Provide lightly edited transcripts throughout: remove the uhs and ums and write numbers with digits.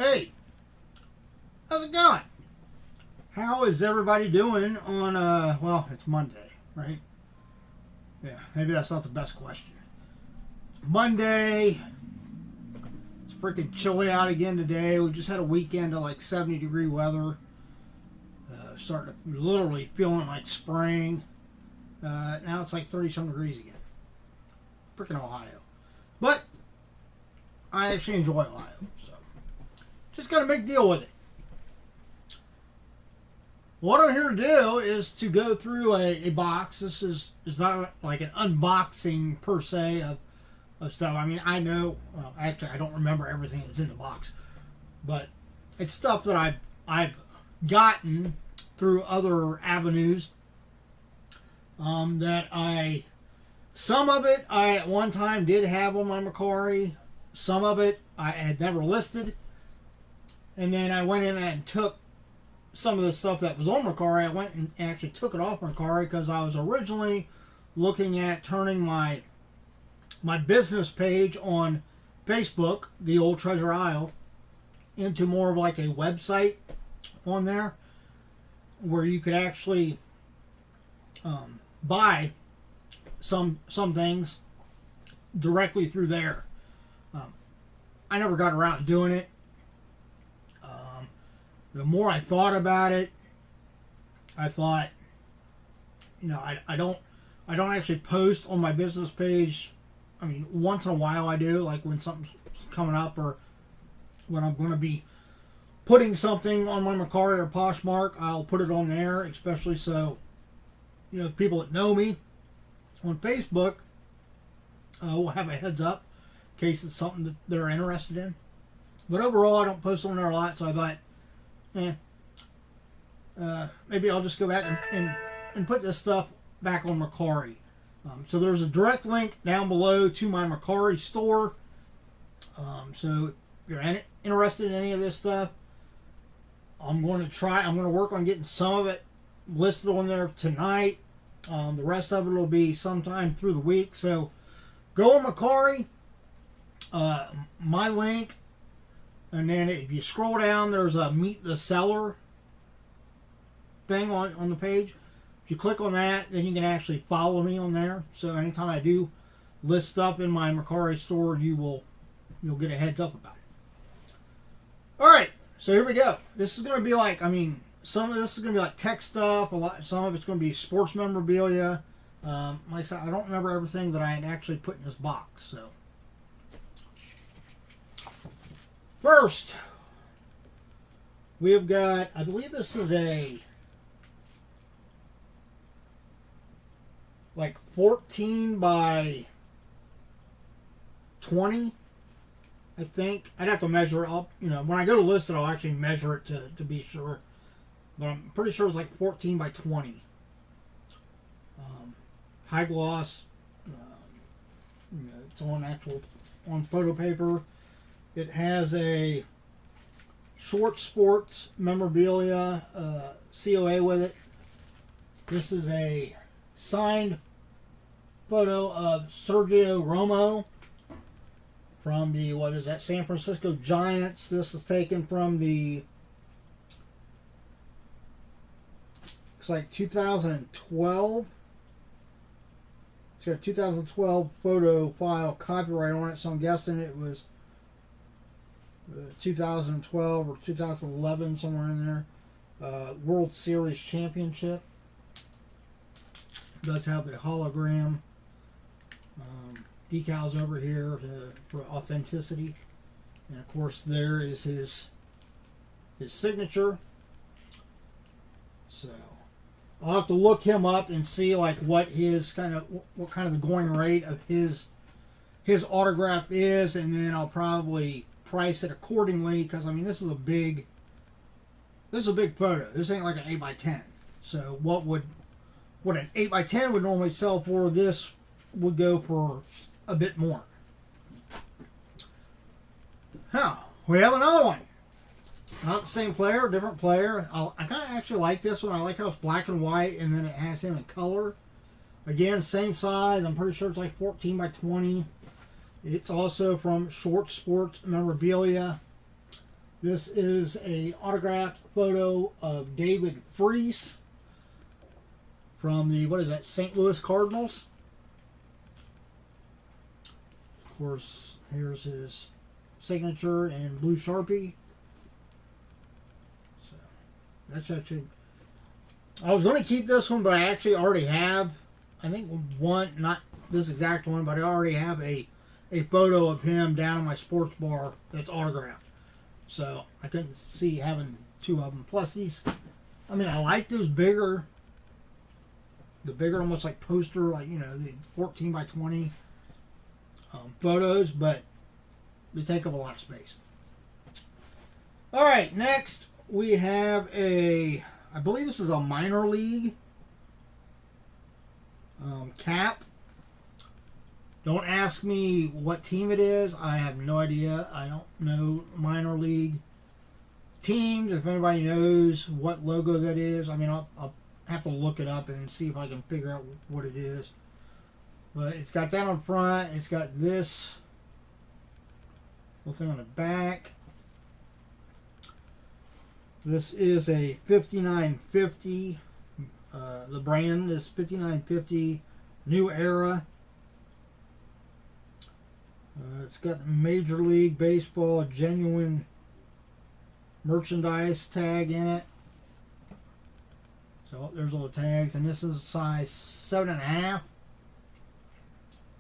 Hey, how's it going? How is everybody doing on, well, it's Monday, right? Yeah, maybe that's not the best question. Monday, it's freaking chilly out again today. We just had a weekend of like 70-degree weather. Starting to literally feeling like spring. Now it's like 30-some degrees again. Freaking Ohio. But I actually enjoy Ohio, so just got to make a deal with it. What I'm here to do is to go through a box. This is not like an unboxing per se of stuff. I mean, I know, well, actually, I don't remember everything that's in the box, but it's stuff that I've gotten through other avenues. Some of it I at one time did have on my Mercari. Some of it I had never listed, and then I went in and took some of the stuff that was on Mercari. I went and actually took it off Mercari because I was originally looking at turning my business page on Facebook, the old Treasure Isle, into more of like a website on there where you could actually buy some things directly through there. I never got around to doing it. The more I thought about it, I thought, I don't actually post on my business page. I mean, once in a while I do, like when something's coming up or when I'm going to be putting something on my Mercari or Poshmark, I'll put it on there, especially so, the people that know me on Facebook will have a heads up in case it's something that they're interested in. But overall, I don't post on there a lot, so I thought, maybe I'll just go back and put this stuff back on Mercari. So there's a direct link down below to my Mercari store. So if you're interested in any of this stuff, I'm going to work on getting some of it listed on there tonight. The rest of it will be sometime through the week. So go on Mercari, my link, and then if you scroll down, there's a Meet the Seller thing on the page. If you click on that, then you can actually follow me on there. So anytime I do list stuff in my Mercari store, you'll get a heads up about it. All right, so here we go. This is going to be like, some of this is going to be like tech stuff. Some of it's going to be sports memorabilia. Like I said, I don't remember everything that I had actually put in this box. So first, we have got, I believe this is a like 14 by 20, I think. I'd have to measure it up. When I go to list it, I'll actually measure it to be sure. But I'm pretty sure it's like 14 by 20. High gloss. It's on photo paper. It has a short sports memorabilia COA with it. This is a signed photo of Sergio Romo from the, San Francisco Giants. This is taken from the, looks like 2012. It's got a 2012 photo file copyright on it, so I'm guessing it was 2012 or 2011, somewhere in there. World Series Championship. Does have the hologram decals over here for authenticity, and of course there is his signature. So I'll have to look him up and see like what kind of the going rate of his autograph is, and then I'll probably price it accordingly, because this is a big photo. This ain't like an 8x10. So what an 8x10 would normally sell for, this would go for a bit more. We have another one. Not the same player, different player. I kind of actually like this one. I like how it's black and white, and then it has him in color. Again, same size. I'm pretty sure it's like 14 by 20. It's also from Short Sports Memorabilia. This is a autographed photo of David Freese from the, what is that, St. Louis Cardinals. Of course, here's his signature in blue Sharpie. So that's actually, I was going to keep this one, but I actually already have, I think one, not this exact one, but I already have a photo of him down in my sports bar that's autographed. So I couldn't see having two of them. Plus these, I mean, I like those bigger, the bigger almost like poster, like, you know, the 14 by 20 photos, but they take up a lot of space. All right, next we have I believe this is a minor league cap. Don't ask me what team it is. I have no idea. I don't know minor league teams. If anybody knows what logo that is, I mean, I'll have to look it up and see if I can figure out what it is. But it's got that on front. It's got this little thing on the back. This is a 5950. The brand is 5950 New Era. It's got Major League Baseball genuine merchandise tag in it. So there's all the tags, and this is size 7.5.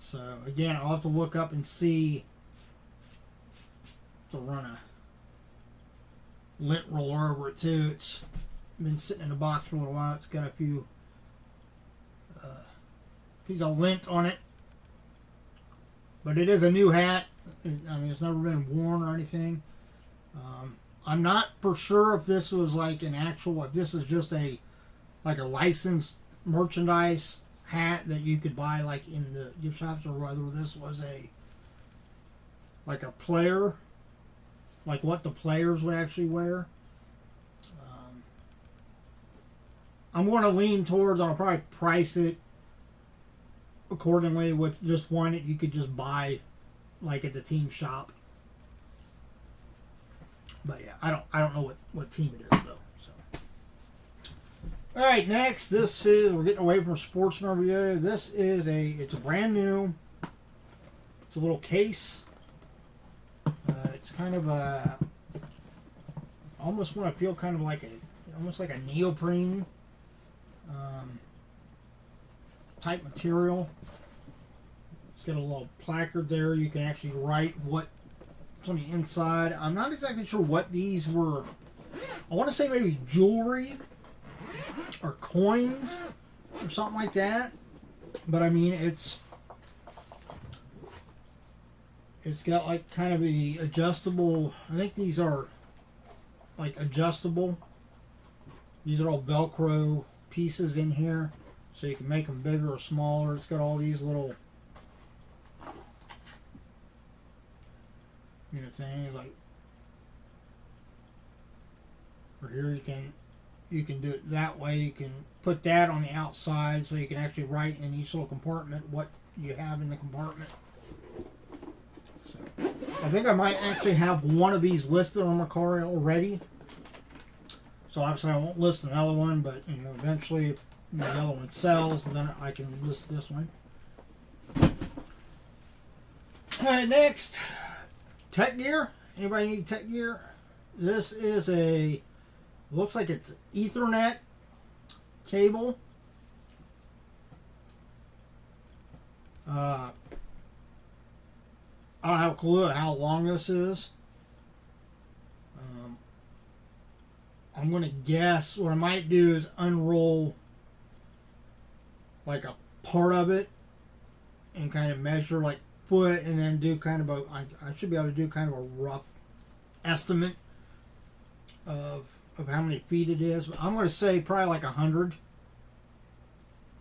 So again, I'll have to look up and see to run a lint roller over it too. It's been sitting in the box for a little while. It's got a few pieces of lint on it. But it is a new hat. I mean, it's never been worn or anything. I'm not for sure if this was like an actual, if this is just like a licensed merchandise hat that you could buy like in the gift shops, or whether this was like a player, like what the players would actually wear. I'm going to lean towards, I'll probably price it accordingly with just one that you could just buy like at the team shop. But yeah, I don't know what team it is though. So all right, next, this is, we're getting away from Sports Memorabilia. This is it's a brand new, it's a little case. It's kind of a, almost want to feel kind of like almost like a neoprene type material. It's got a little placard there. You can actually write what's on the inside. I'm not exactly sure what these were. I want to say maybe jewelry or coins or something like that. But I mean, it's got like kind of the adjustable. I think these are like adjustable. These are all Velcro pieces in here, so you can make them bigger or smaller. It's got all these little, you know, things like over here. You can do it that way. You can put that on the outside, so you can actually write in each little compartment what you have in the compartment. So I think I might actually have one of these listed on Mercari already. So obviously I won't list another one, but you know, eventually if the other one sells, then I can list this one. Alright, next, tech gear. Anybody need tech gear? This is looks like it's Ethernet cable. I don't have a clue how long this is. I'm going to guess what I might do is unroll like a part of it and kind of measure like foot, and then do kind of I should be able to do kind of a rough estimate of how many feet it is. But I'm going to say probably like 100.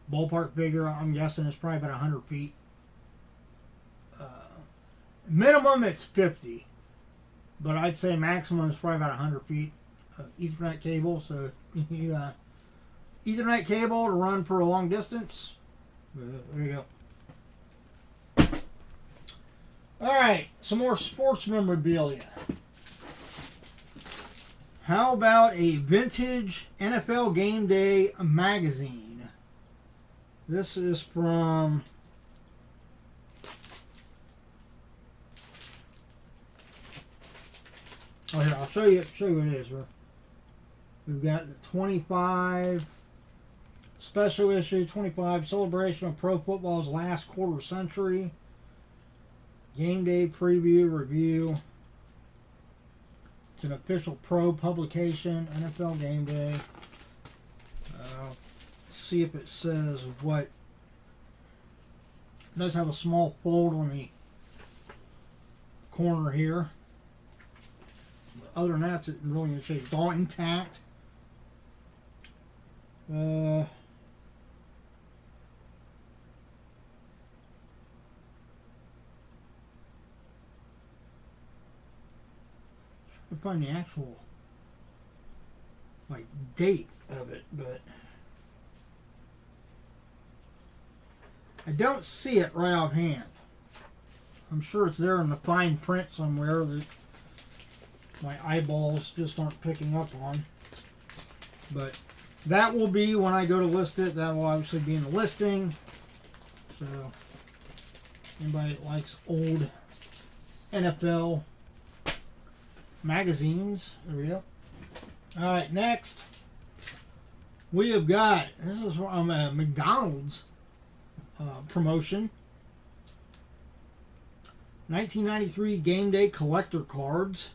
Ballpark figure, I'm guessing it's probably about 100 feet. Minimum it's 50, but I'd say maximum is probably about 100 feet. Ethernet cable, so you Ethernet cable to run for a long distance. There you go. All right, some more sports memorabilia. How about a vintage NFL Game Day magazine? This is from... Oh, here, I'll show you what it is. We've got the 25 special issue, 25 celebration of pro football's last quarter century. Game Day preview review. It's an official pro publication, NFL Game Day. Let's see if it says what. It does have a small fold on the corner here. But other than that, it's really good shape. It's all intact. To find the actual date of it, but I don't see it right offhand. I'm sure it's there in the fine print somewhere that my eyeballs just aren't picking up on. But that will be when I go to list it. That will obviously be in the listing. So anybody that likes old NFL magazines, there we go. All right, next we have got, this is from a McDonald's promotion, 1993 Game Day collector cards.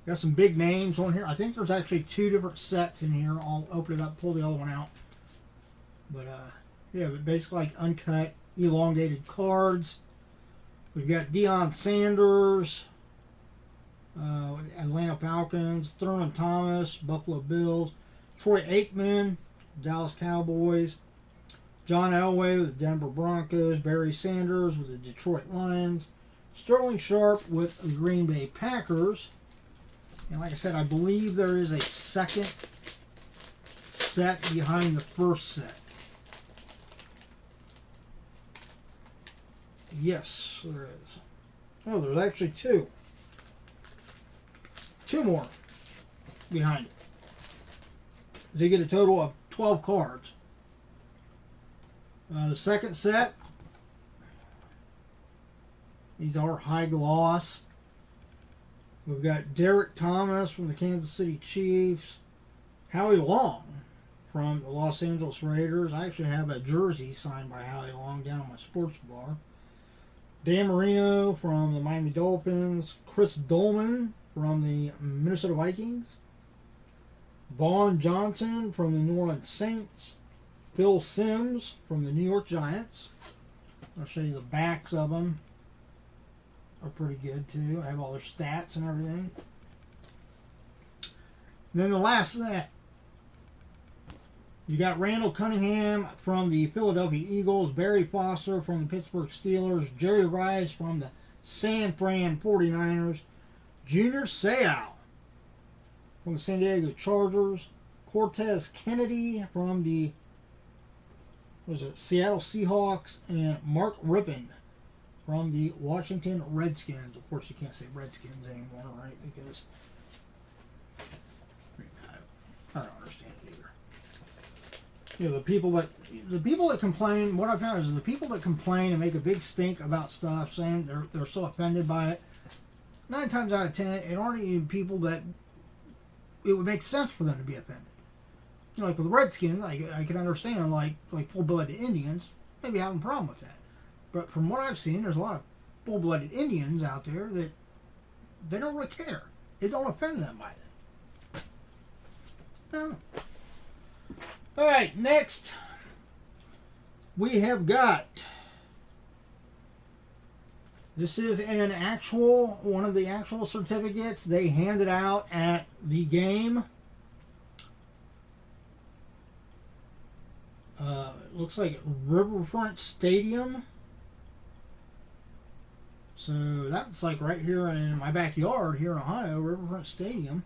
Got some big names on here. I think there's actually 2 different sets in here. I'll open it up, pull the other one out. But yeah, but basically like uncut, elongated cards. We've got Deion Sanders, Atlanta Falcons, Thurman Thomas, Buffalo Bills, Troy Aikman, Dallas Cowboys, John Elway with the Denver Broncos, Barry Sanders with the Detroit Lions, Sterling Sharp with the Green Bay Packers. And like I said, I believe there is a second set behind the first set. Yes, there is. Oh, there's actually 2. 2 more behind it. So you get a total of 12 cards. The second set, these are high gloss. We've got Derek Thomas from the Kansas City Chiefs, Howie Long from the Los Angeles Raiders. I actually have a jersey signed by Howie Long down on my sports bar. Dan Marino from the Miami Dolphins, Chris Dolman from the Minnesota Vikings, Vaughn Johnson from the New Orleans Saints, Phil Simms from the New York Giants. I'll show you the backs of them. Are pretty good too. I have all their stats and everything. Then the last set, you got Randall Cunningham from the Philadelphia Eagles, Barry Foster from the Pittsburgh Steelers, Jerry Rice from the San Fran 49ers, Junior Seau from the San Diego Chargers, Cortez Kennedy from the Seattle Seahawks, and Mark Rippon from the Washington Redskins. Of course, you can't say Redskins anymore, right? Because I don't understand it either. You know, the people that complain. What I found is the people that complain and make a big stink about stuff, saying they're so offended by it. 9 times out of 10, it aren't even people that it would make sense for them to be offended. You know, like with the Redskins, I can understand like full-blooded Indians maybe having a problem with that. But from what I've seen, there's a lot of full-blooded Indians out there that they don't really care. It don't offend them by it. No. All right, next we have got, this is one of the actual certificates they handed out at the game. It looks like Riverfront Stadium. So that's like right here in my backyard here in Ohio, Riverfront Stadium.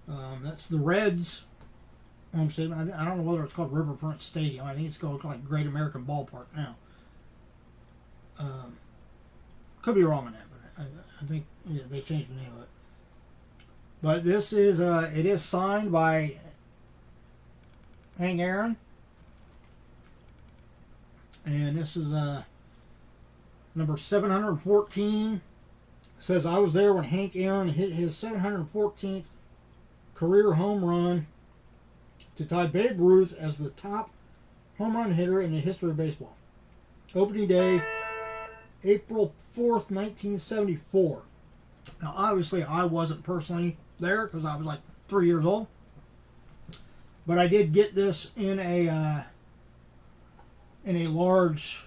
That's the Reds home stadium. I don't know whether it's called Riverfront Stadium. I think it's called like Great American Ballpark now. Could be wrong on that, but I think they changed the name of it. But this is it is signed by Hank Aaron, and this is number 714. It says, I was there when Hank Aaron hit his 714th career home run to tie Babe Ruth as the top home run hitter in the history of baseball. Opening day, April 4th, 1974. Now, obviously, I wasn't personally there because I was like 3 years old. But I did get this in a large,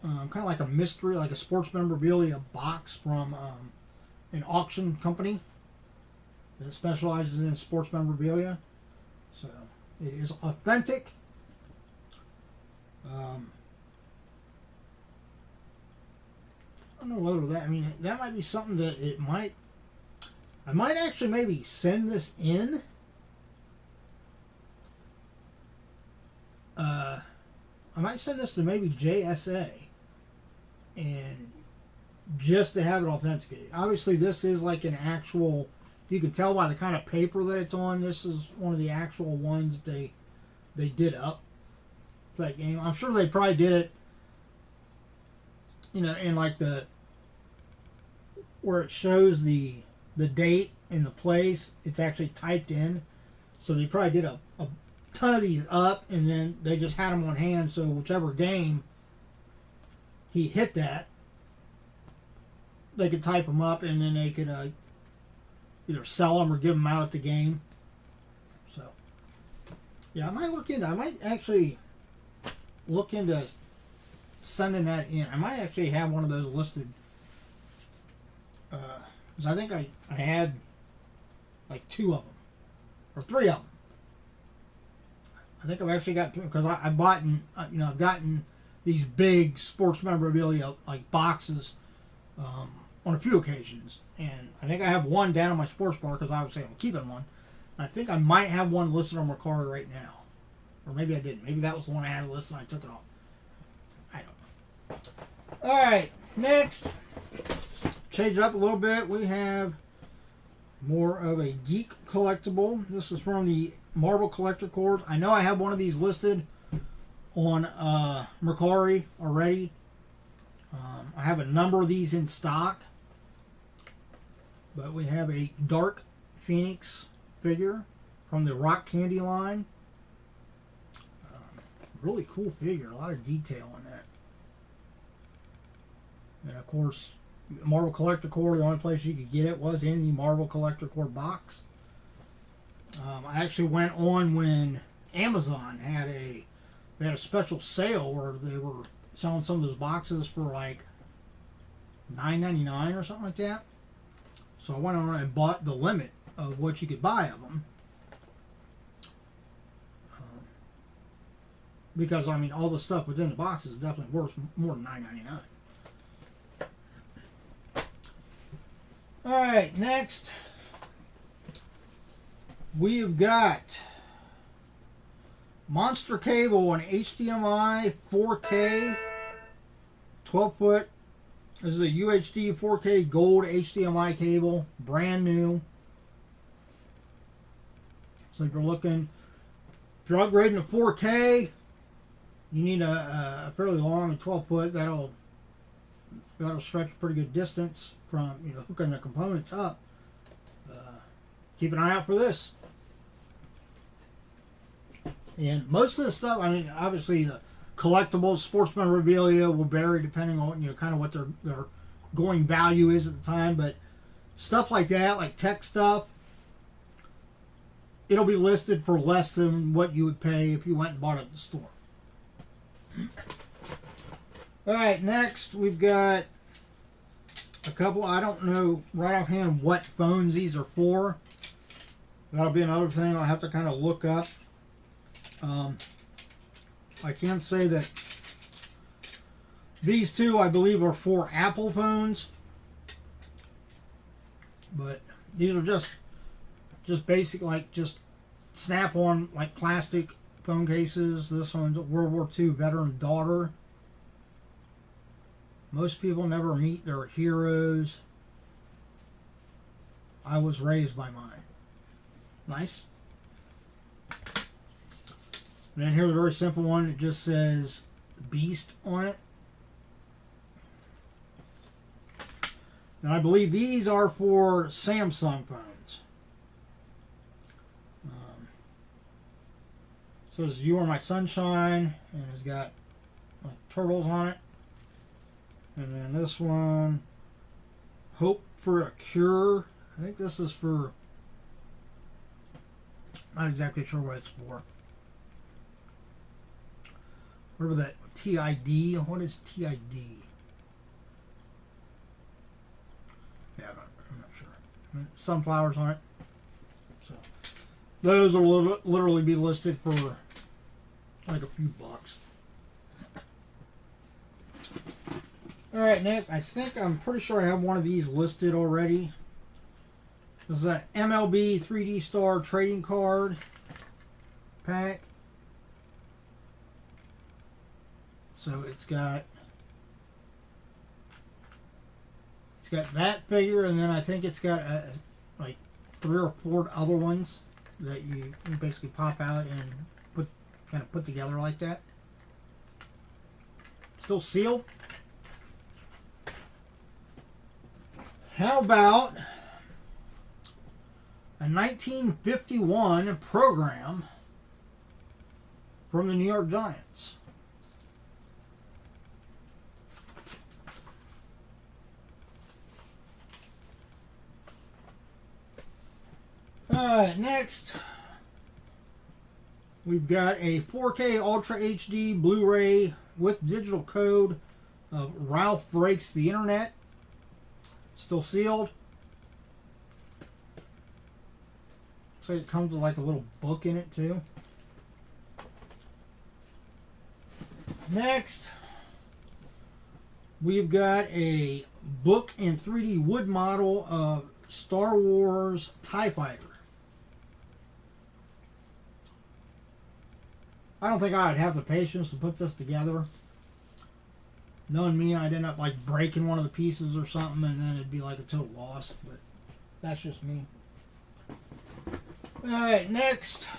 kind of like a mystery, like a sports memorabilia box from an auction company that specializes in sports memorabilia. So it is authentic. I don't know whether that, I mean, that might be something that I might actually maybe send this in. I might send this to maybe JSA and just to have it authenticated. Obviously, this is like an actual, you can tell by the kind of paper that it's on, this is one of the actual ones they did up for that game. I'm sure they probably did it, you know, in like where it shows the date and the place, it's actually typed in. So they probably did a ton of these up, and then they just had them on hand, so whichever game he hit that, they could type them up, and then they could either sell them or give them out at the game. So yeah, I might actually look into sending that in. I might actually have one of those listed, because I think I had like 2 of them or 3 of them. I think I've actually got, because I bought, you know, I've gotten these big sports memorabilia like boxes on a few occasions, and I think I have one down in my sports bar because obviously I'm keeping one. I think I might have one listed on Mercari right now, or maybe I didn't. Maybe that was the one I had listed and I took it off. I don't know. All right, next, change it up a little bit. We have more of a geek collectible. This is from the Marvel Collector Corps. I know I have one of these listed on Mercari already. I have a number of these in stock, but we have a Dark Phoenix figure from the Rock Candy line. Really cool figure, a lot of detail in that. And of course, Marvel Collector Corps, the only place you could get it was in the Marvel Collector Corps box. I actually went on when Amazon had a special sale where they were selling some of those boxes for like $9.99 or something like that. So I went on and bought the limit of what you could buy of them. Because, I mean, all the stuff within the box is definitely worth more than $9.99. Alright, next we've got Monster Cable, an HDMI 4K 12-foot. This is a UHD 4K gold HDMI cable, brand new. So if you're upgrading to 4K, you need a fairly long 12-foot. That'll stretch a pretty good distance from, you know, hooking the components up. Keep an eye out for this. And most of this stuff, I mean, obviously the collectibles, sports memorabilia will vary depending on, you know, kind of what their going value is at the time. But stuff like that, like tech stuff, it'll be listed for less than what you would pay if you went and bought it at the store. All right, next we've got a couple. I don't know right offhand what phones these are for. That'll be another thing I'll have to kind of look up. I can say that these two, I believe, are for Apple phones, but these are just basic, like just snap-on, like plastic phone cases. This one's a World War II veteran daughter. Most people never meet their heroes. I was raised by mine. Nice. And then here's a very simple one. It just says Beast on it. And I believe these are for Samsung phones. It says You Are My Sunshine, and it's got like turtles on it. And then this one, Hope for a Cure. I think this is for, not exactly sure what it's for. What about that TID? What is TID? Yeah, I'm not sure. Sunflowers on it. So those will literally be listed for like a few bucks. All right, next, I'm pretty sure I have one of these listed already. This is an MLB 3D Star trading card pack. So it's got that figure, and then I think it's got like 3 or 4 other ones that you basically pop out and put together like that. Still sealed. How about a 1951 program from the New York Giants? Alright, next we've got a 4K Ultra HD Blu-ray with digital code of Ralph Breaks the Internet. Still sealed. Looks like it comes with like a little book in it too. Next, we've got a book and 3D wood model of Star Wars TIE Fighter. I don't think I'd have the patience to put this together. Knowing me, I'd end up like breaking one of the pieces or something, and then it'd be like a total loss. But that's just me. Alright, next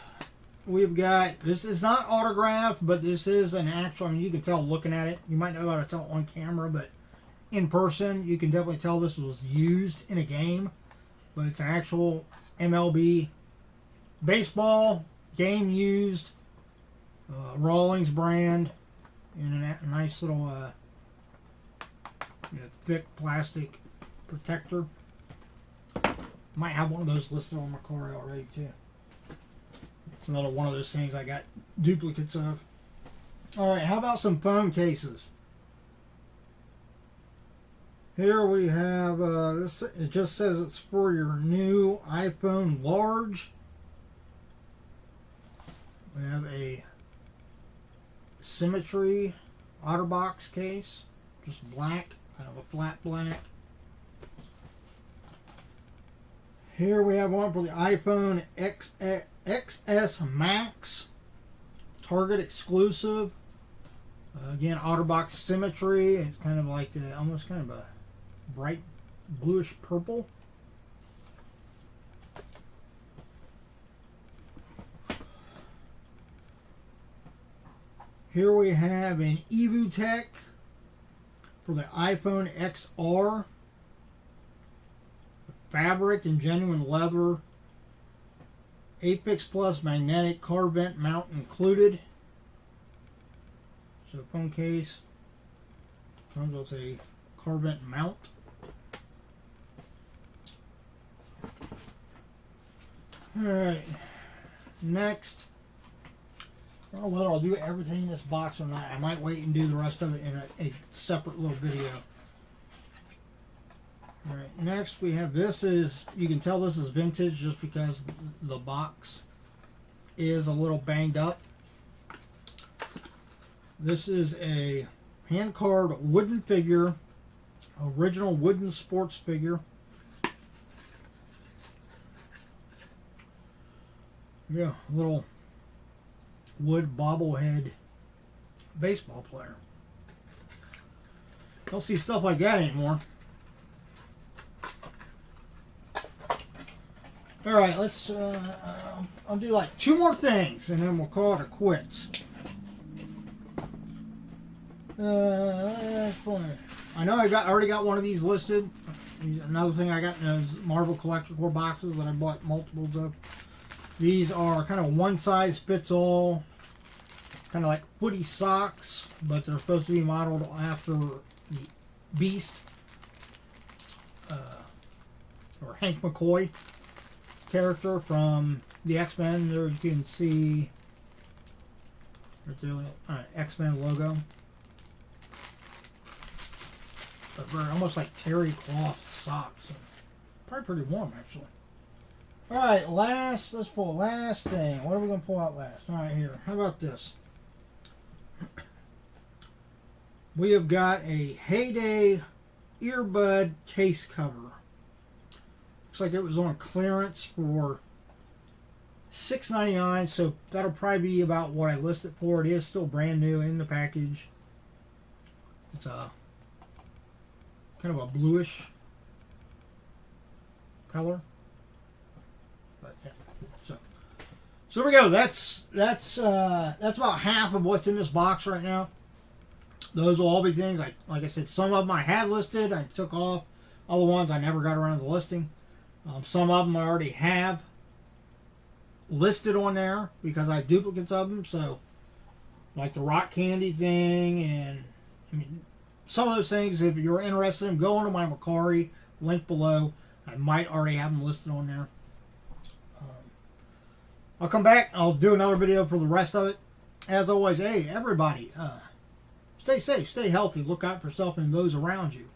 we've got, this is not autographed, but this is an actual, I mean, you can tell looking at it. You might not be able to tell on camera, but in person, you can definitely tell this was used in a game. But it's an actual MLB baseball game used. Rawlings brand in a nice little thick plastic protector. Might have one of those listed on Mercari already too. It's another one of those things I got duplicates of. Alright, how about some phone cases? Here we have this. It just says it's for your new iPhone large. We have a Symmetry Otterbox case, just black, kind of a flat black. Here we have one for the iPhone XS Max, Target exclusive. Again, Otterbox Symmetry. It's kind of like almost kind of a bright bluish purple. Here we have an Earbud for the iPhone XR. Fabric and genuine leather. Apex Plus magnetic car vent mount included. So phone case comes with a car vent mount. Alright, next, I don't know whether I'll do everything in this box or not. I might wait and do the rest of it in a separate little video. Alright, next we have, this is, you can tell this is vintage just because the box is a little banged up. This is a hand carved wooden figure, original wooden sports figure. Yeah, little wood bobblehead baseball player. Don't see stuff like that anymore. All right, let's. I'll do like 2 more things, and then we'll call it a quits. I know I already got one of these listed. Another thing I got in those Marvel Collector Core boxes that I bought multiples of. These are kind of one size fits all, kind of like footy socks, but they're supposed to be modeled after the Beast or Hank McCoy character from the X-Men. There you can see the X-Men logo. But they're almost like terry cloth socks. Probably pretty warm, actually. Alright, let's pull last thing. What are we going to pull out last? Alright, here. How about this? We have got a Heyday Earbud case cover. Looks like it was on clearance for $6.99, so that'll probably be about what I listed for. It is still brand new in the package. It's a kind of a bluish color. But yeah. So there we go. That's about half of what's in this box right now. Those will all be things like I said. Some of them I had listed, I took off. Other ones I never got around to listing. Some of them I already have listed on there because I have duplicates of them. So, like the rock candy thing, and I mean, some of those things. If you're interested in them, go onto my Mercari link below. I might already have them listed on there. I'll come back. I'll do another video for the rest of it. As always, hey everybody, stay safe, stay healthy, look out for yourself and those around you.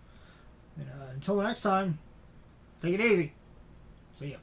And until the next time, take it easy. See ya.